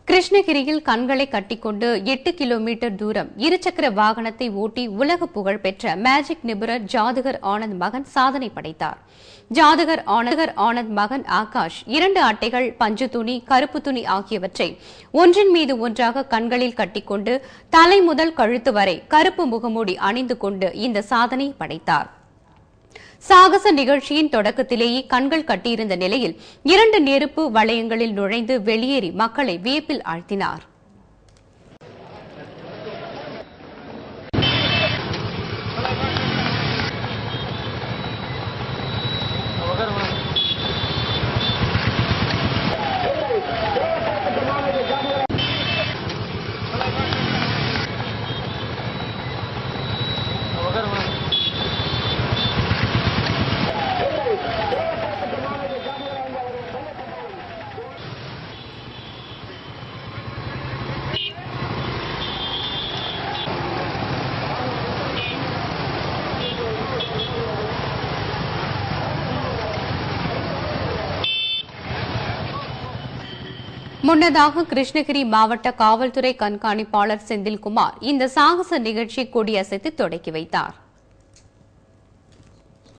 கிருஷ்ணகிரியில் கண்களை கட்டிக்கொண்டு 8 கிலோமீட்டர் தூரம் இருசக்கர வாகனத்தை ஓட்டி உலக புகழ் பெற்ற மேஜிக் நிபுணர் ஜாதுகர் ஆனந்த் மகன் சாதனை படைத்தார். ஜாதுகர் ஆனந்த் மகன் ஆகாஷ் 2 அட்டைகள், பஞ்சு துணி, கருப்பு துணி ஆகியவற்றை ஒன்றின் மீது ஒன்றாக கண்களில் கட்டிக்கொண்டு தலை முதல் கழுத்து வரை கருப்பு முகமூடி அணிந்து கொண்டு இந்த சாதனை படைத்தார். சாகச நிகழ்ச்சியின் தொடக்கத்திலேயே கண்கள் கட்டியிருந்த நிலையில் 2 நெருப்பு வளையங்களில் நுழைந்து வெளியேறி மக்களை வியப்பில் ஆழ்த்தினார். முன்னதாக கிருஷ்ணகிரி மாவட்ட காவல்துறை கண்காணிப்பாளர் செந்தில்குமார் இந்த சாகச நிகழ்ச்சியை கொடியசைத்து தொடக்கி வைத்தார்.